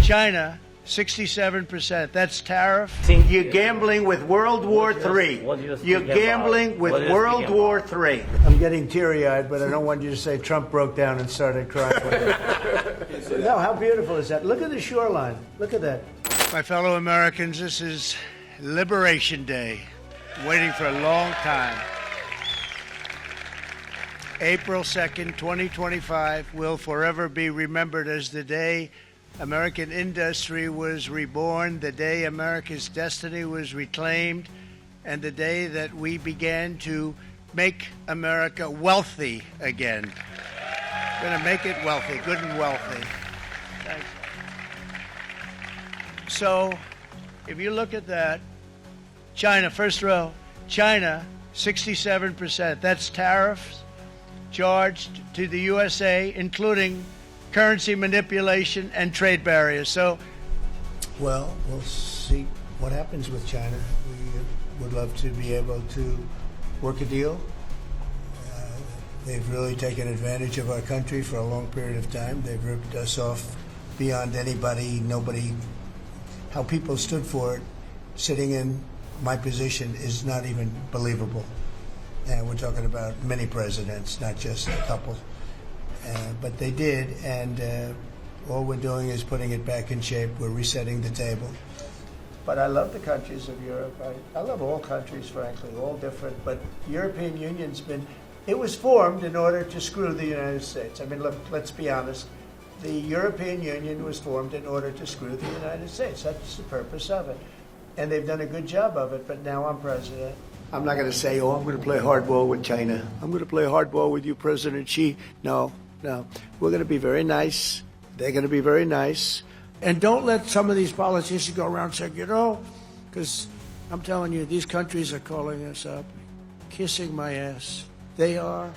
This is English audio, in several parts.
China, 67%. That's tariff. You're gambling with World War III. You're gambling with World War III. I'm getting teary-eyed, but I don't want you to say Trump broke down and started crying. No, how beautiful is that? Look at the shoreline. Look at that. My fellow Americans, this is Liberation Day. Waiting for a long time. April 2nd, 2025 will forever be remembered as the day American industry was reborn, the day America's destiny was reclaimed, and the day that we began to make America wealthy again. We're going to make it wealthy, good and wealthy. Thanks. So, if you look at that, China, first row, China, 67%. That's tariffs charged to the USA, including currency manipulation and trade barriers. So, well, we'll see what happens with China. We would love to be able to work a deal. They've really taken advantage of our country for a long period of time. They've ripped us off beyond anybody, nobody. How people stood for it, sitting in my position, is not even believable. And we're talking about many presidents, not just a couple. But they did, and all we're doing is putting it back in shape. We're resetting the table. But I love the countries of Europe. I love all countries, frankly, all different. But European Union's been, it was formed in order to screw the United States. I mean, look, let's be honest. The European Union was formed in order to screw the United States. That's the purpose of it. And they've done a good job of it, but now I'm president. I'm not going to say, I'm going to play hardball with China. I'm going to play hardball with you, President Xi. No. We're going to be very nice. They're going to be very nice. And don't let some of these politicians go around saying, because I'm telling you, these countries are calling us up, kissing my ass. They are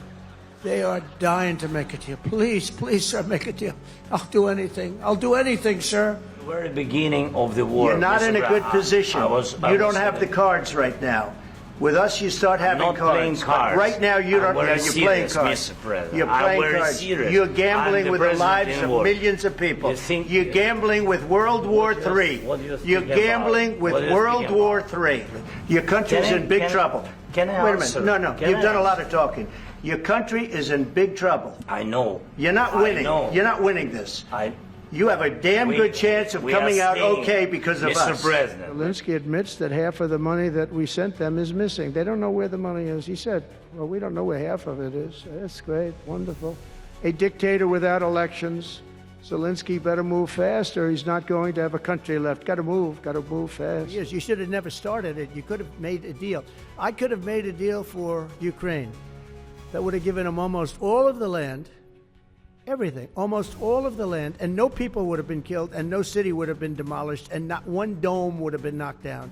dying to make a deal. Please, sir, make a deal. I'll do anything, sir. The very beginning of the war. You're not in a good position. You don't have the cards right now. With us, you start having not cards. Playing cards. Right now, you don't. You're playing cards. Mr. President. You're playing cards. Serious. You're gambling with the lives of war. millions of people. You're Yeah. gambling with World War III. You're gambling with World War III. Your country's in big trouble. Can I Wait a answer? minute. No. You've done a lot of talking. Your country is in big trouble. I know. You're not winning. You're not winning this. You have a damn good chance of coming out okay because of us. Mr. President. Zelensky admits that half of the money that we sent them is missing. They don't know where the money is. He said, well, we don't know where half of it is. That's great. Wonderful. A dictator without elections. Zelensky better move fast or he's not going to have a country left. Got to move fast. Yes, you should have never started it. You could have made a deal. I could have made a deal for Ukraine that would have given them almost all of the land. Everything, almost all of the land, and no people would have been killed, and no city would have been demolished, and not one dome would have been knocked down.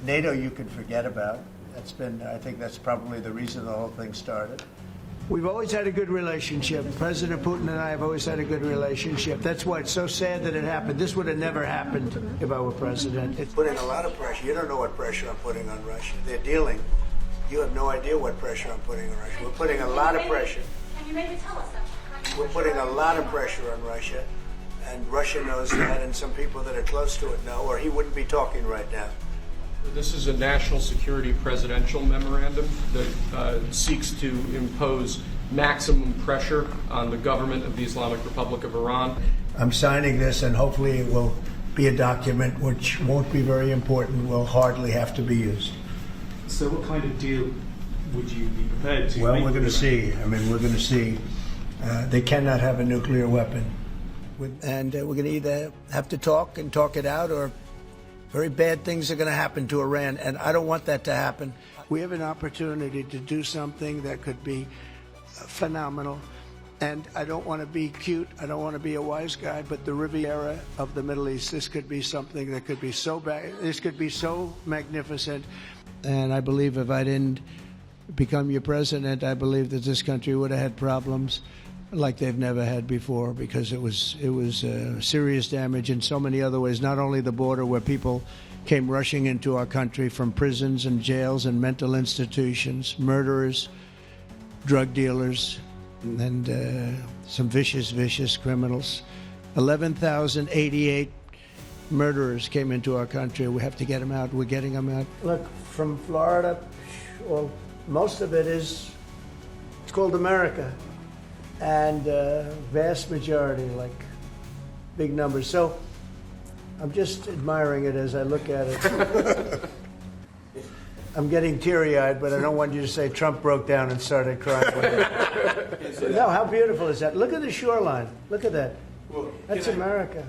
NATO you can forget about. I think that's probably the reason the whole thing started. We've always had a good relationship. President Putin and I have always had a good relationship. That's why it's so sad that it happened. This would have never happened if I were president. It's putting a lot of pressure. You don't know what pressure I'm putting on Russia. They're dealing. You have no idea what pressure I'm putting on Russia. We're putting a lot of pressure. Can you maybe tell us that? We're putting a lot of pressure on Russia, and Russia knows that, and some people that are close to it know, or he wouldn't be talking right now. This is a national security presidential memorandum that seeks to impose maximum pressure on the government of the Islamic Republic of Iran. I'm signing this, and hopefully it will be a document which won't be very important, will hardly have to be used. So what kind of deal would you be prepared to make? Well, we're going to see. We're going to see. They cannot have a nuclear weapon. And we're going to either have to talk and talk it out, or very bad things are going to happen to Iran, and I don't want that to happen. We have an opportunity to do something that could be phenomenal. And I don't want to be cute, I don't want to be a wise guy, but the Riviera of the Middle East, this could be something that could be so bad, this could be so magnificent. And I believe if I didn't become your president, I believe that this country would have had problems like they've never had before, because it was serious damage in so many other ways, not only the border where people came rushing into our country from prisons and jails and mental institutions, murderers, drug dealers, and some vicious criminals. 11,088 murderers came into our country. We have to get them out. We're getting them out. Look, from Florida, well, most of it is, it's called America. And vast majority, like big numbers. So I'm just admiring it as I look at it. I'm getting teary-eyed, but I don't want you to say Trump broke down and started crying. No, how beautiful is that? Look at the shoreline. Look at that. That's America.